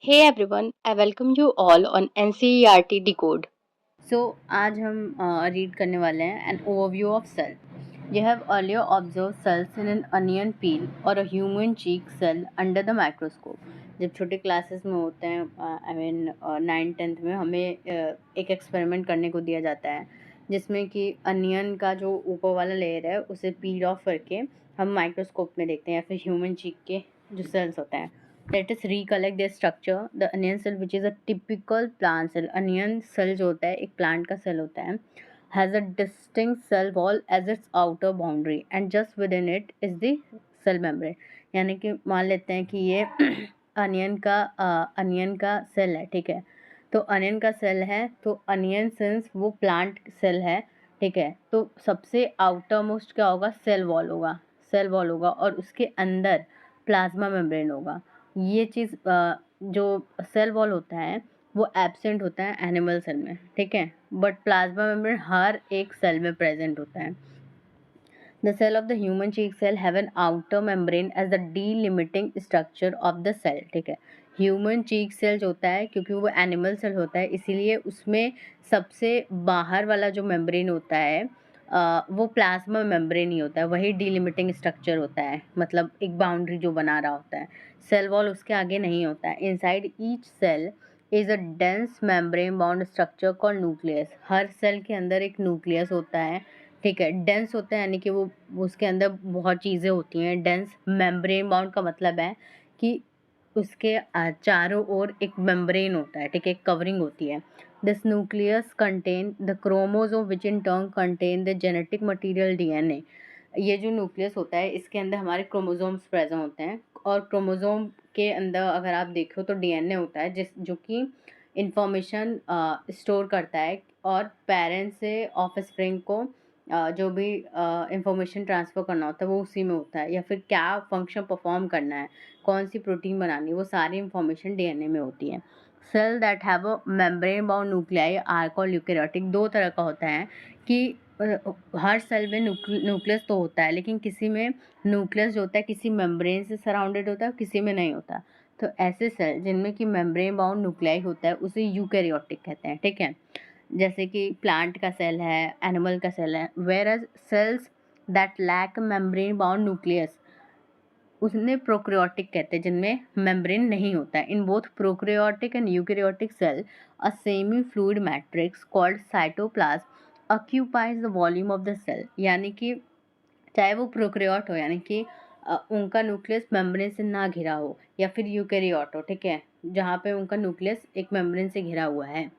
Hey everyone, I welcome you all on NCERT Decode. सो आज हम read करने वाले हैं an overview of cell. You have earlier observe cells in an onion peel और a human cheek cell under the microscope. जब छोटे classes में होते हैं आई मीन 9th-10th में हमें एक एक्सपेरिमेंट करने को दिया जाता है जिसमें कि अनियन का जो ऊपर वाला लेयर है उसे पील ऑफ करके हम माइक्रोस्कोप में देखते हैं या फिर ह्यूमन चीक के जो सेल्स होते हैं। Let us recollect their structure. The onion cell, which is a typical plant cell, onion cell जो होता है एक plant का cell होता है, has a distinct cell wall as its outer boundary and just within it is the cell membrane. यानी कि मान लेते हैं कि ये अनियन का सेल है, ठीक है। तो अनियन का सेल है, तो अनियन सिंस वो प्लांट सेल है, ठीक है। तो सबसे आउटर मोस्ट क्या होगा? सेल वॉल होगा और उसके अंदर प्लाज्मा मेम्ब्रेन होगा। ये चीज़ जो सेल वॉल होता है वो एब्सेंट होता है एनिमल सेल में, ठीक है। बट प्लाज्मा मेम्ब्रेन हर एक सेल में प्रेजेंट होता है। The cell of the human cheek cell have an outer membrane as the delimiting structure of the cell, ठीक है। ह्यूमन चीक सेल जो होता है, क्योंकि वो एनिमल सेल होता है इसीलिए उसमें सबसे बाहर वाला जो मेम्ब्रेन होता है वो प्लाज्मा मेम्ब्रेन ही होता है, वही डीलिमिटिंग स्ट्रक्चर होता है, मतलब एक बाउंड्री जो बना रहा होता है। सेल वॉल उसके आगे नहीं होता है। Inside each cell is a dense membrane bound structure called nucleus. हर सेल के अंदर एक न्यूक्लियस होता है, ठीक है। डेंस होता है यानी कि वो उसके अंदर बहुत चीज़ें होती हैं। डेंस मेम्ब्रेन बाउंड का मतलब है कि उसके चारों ओर एक मेम्ब्रेन होता है, ठीक है, एक कवरिंग होती है। This nucleus contain the chromosome which in turn contain the genetic material DNA. ये जो न्यूक्लियस होता है इसके अंदर हमारे क्रोमोसोम्स प्रेजेंट होते हैं और क्रोमोसोम के अंदर अगर आप देखो तो डीएनए होता है जिस जो कि इंफॉर्मेशन स्टोर करता है और पेरेंट्स से ऑफस्प्रिंग को जो भी इंफॉर्मेशन ट्रांसफ़र करना होता है वो उसी में होता है, या फिर क्या फंक्शन परफॉर्म करना है, कौन सी प्रोटीन बनानी है, वो सारी इंफॉर्मेशन डीएनए में होती है। Cell that have a membrane bound nuclei are called eukaryotic. दो तरह का होता है कि हर सेल में न्यूक्लियस तो होता है, लेकिन किसी में न्यूक्लियस जो होता है किसी मेम्ब्रेन से सराउंडेड होता है, किसी में नहीं होता। तो ऐसे सेल जिनमें कि मेम्ब्रेन बाउंड न्यूक्लियाई होता है उसे यूकेरियोटिक कहते हैं, ठीक है। जैसे कि प्लांट का सेल है, एनिमल का सेल है। Whereas cells that lack membrane bound nucleus उन्हें प्रोकैरियोटिक कहते हैं, जिनमें मेम्ब्रेन नहीं होता है। In both prokaryotic and eukaryotic cell a semi fluid matrix called cytoplasm occupies the volume of the cell. यानी कि चाहे वो प्रोकैरियोट हो, यानी कि उनका न्यूक्लियस मेम्ब्रेन से ना घिरा हो, या फिर यूकैरियोट हो, ठीक है, जहाँ पे उनका न्यूक्लियस एक मेम्ब्रेन से घिरा हुआ है।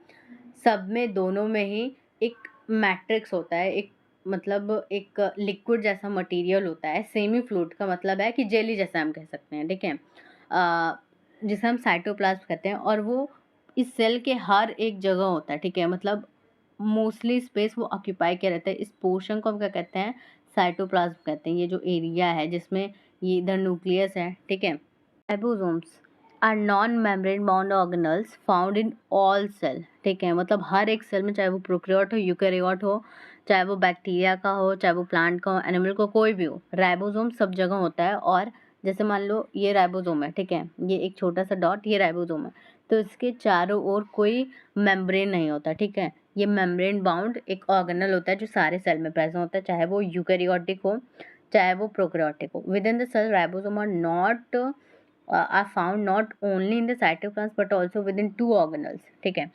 सब में दोनों में ही एक मैट्रिक्स होता है, एक मतलब एक लिक्विड जैसा मटेरियल होता है। सेमी फ्लूइड का मतलब है कि जेली जैसा हम कह सकते हैं, ठीक है। जिसे हम साइटोप्लाज्म कहते हैं और वो इस सेल के हर एक जगह होता है, ठीक है। मतलब मोस्टली स्पेस वो ऑक्यूपाई किया रहता है। इस पोर्शन को हम क्या कहते हैं? साइटोप्लाज्म कहते हैं। ये जो एरिया है जिसमें ये इधर न्यूक्लियस है, ठीक है। Ribosomes are non membrane bound organelles found in all cell, ठीक है। मतलब हर एक सेल में, चाहे वो प्रोकैरियोट हो, यूकैरियोट हो, चाहे वो बैक्टीरिया का हो, चाहे वो प्लांट का हो, एनिमल का, कोई भी हो, राइबोसोम सब जगह होता है। और जैसे मान लो ये राइबोसोम है, ठीक है, ये एक छोटा सा डॉट, ये राइबोसोम है, तो इसके चारों ओर कोई मेम्ब्रेन नहीं होता, ठीक है। ये मेम्ब्रेन बाउंड एक ऑर्गेनल होता है जो सारे सेल में प्रेजेंट होता है, चाहे वो यूकैरियोटिक हो, चाहे वो प्रोकैरियोटिक हो। Within the cell ribosome are found not only in the cytoplasm but also within 2 organelles, ठीक है।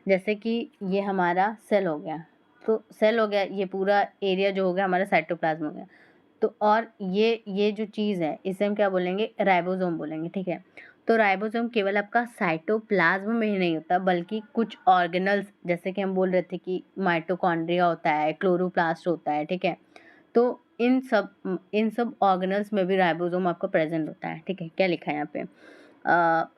जैसे कि ये हमारा सेल हो गया, तो सेल हो गया, ये पूरा एरिया जो हो गया हमारा साइटोप्लाज्म हो गया। तो और ये जो चीज़ है इसे हम क्या बोलेंगे? राइबोसोम बोलेंगे, ठीक है। तो राइबोसोम केवल आपका साइटोप्लाज्म में ही नहीं होता बल्कि कुछ ऑर्गेनल्स, जैसे कि हम बोल रहे थे कि माइटोकॉन्ड्रिया होता है, क्लोरोप्लास्ट होता है, ठीक है। तो इन सब ऑर्गेनल्स में भी राइबोसोम आपको प्रेजेंट होता है, ठीक है। क्या लिखा है यहाँ पे?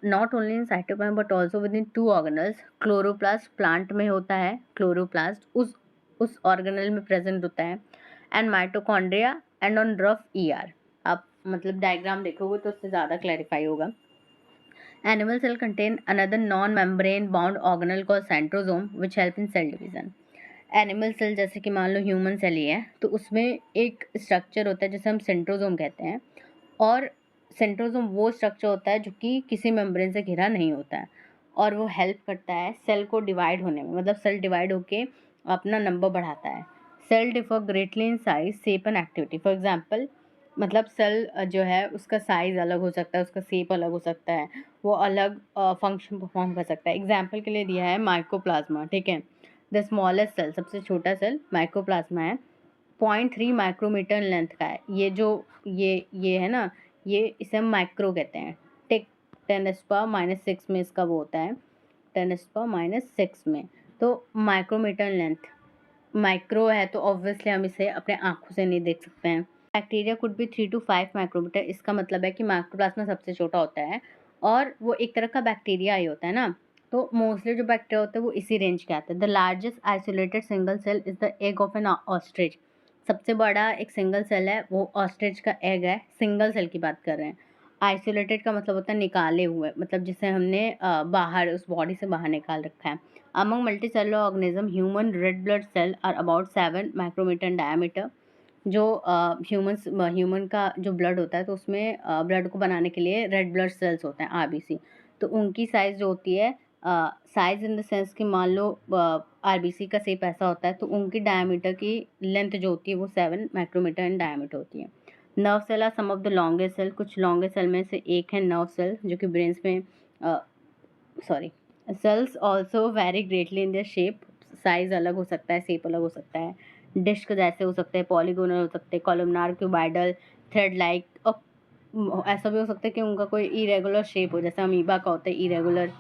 Not only in cytoplasm but also within 2 organelles. Chloroplast plant में होता है, क्लोरोप्लास्ट उस ऑर्गेनल में प्रेजेंट होता है। And mitochondria and on rough ER. आप मतलब डायग्राम देखोगे तो उससे ज़्यादा क्लैरिफाई होगा। Animal cell contain another non-membrane bound organelle called centrosome which help in cell division. Animal cell जैसे कि मान लो ह्यूमन सेल ही है, तो उसमें एक स्ट्रक्चर होता है जिसे हम सेंट्रोजोम कहते हैं। और सेंट्रोसोम वो स्ट्रक्चर होता है जो कि किसी मेम्ब्रेन से घिरा नहीं होता है और वो हेल्प करता है सेल को डिवाइड होने में, मतलब सेल डिवाइड होके अपना नंबर बढ़ाता है। Cell differ greatly in size, shape and activity. For example मतलब सेल जो है उसका साइज़ अलग हो सकता है, उसका शेप अलग हो सकता है, वो अलग फंक्शन परफॉर्म कर सकता है। एग्जाम्पल के लिए दिया है माइक्रोप्लाज्मा, ठीक है। द स्मॉलेस्ट सेल, सबसे छोटा सेल माइक्रोप्लाज्मा है, 0.3 माइक्रोमीटर लेंथ का है। ये जो ये है ना, ये इसे हम माइक्रो कहते हैं। टेक 10⁻⁻6 में इसका वो होता है, 10⁻⁻6 में। तो माइक्रोमीटर लेंथ, माइक्रो है तो ऑब्वियसली हम इसे अपने आँखों से नहीं देख सकते हैं। Bacteria could be 3 to 5 micrometre, इसका मतलब है कि माइक्रोप्लाज्मा सबसे छोटा होता है और वो एक तरह का बैक्टीरिया ही होता है ना, तो मोस्टली जो बैक्टीरिया होते हैं वो इसी रेंज के आते हैं। The largest isolated single cell is the egg of an ostrich. सबसे बड़ा एक सिंगल सेल है वो ऑस्ट्रिच का एग है, सिंगल सेल की बात कर रहे हैं। आइसोलेटेड का मतलब होता है निकाले हुए, मतलब जिसे हमने बाहर उस बॉडी से बाहर निकाल रखा है। Among multicellular organism, human red blood cell are about 7 micrometer in diameter। जो ह्यूमन का जो ब्लड होता है तो उसमें ब्लड को बनाने के लिए रेड ब्लड सेल्स होते हैं, आरबीसी। तो उनकी साइज़ जो होती है, साइज़ इन द सेंस कि मान लो आरबीसी का शेप ऐसा होता है तो उनकी डायमीटर की लेंथ जो होती है वो 7 माइक्रोमीटर इन डायमीटर होती है। Nerve cell are some of the longest cell, कुछ लॉन्गेस्ट सेल में से एक है नर्व सेल जो कि ब्रेन्स में sorry cells also vary greatly in their shape, size अलग हो सकता है, शेप अलग हो सकता है। डिस्क जैसे हो सकते हैं, पॉलीगोनल हो सकते हैं, कॉलमनार, क्यूबाइडल, थ्रेड लाइक, और ऐसा भी हो सकता है कि उनका कोई इरेगुलर शेप हो, जैसे अमीबा का होता है इरेगुलर,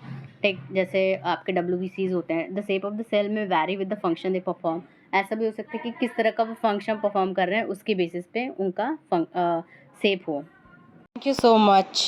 टेक जैसे आपके डब्ल्यूबीसीज होते हैं। The shape of the cell में vary with the function they perform, ऐसा भी हो सकता है कि किस तरह का वो फंक्शन परफॉर्म कर रहे हैं उसके बेसिस पे उनका शेप हो। Thank you so much.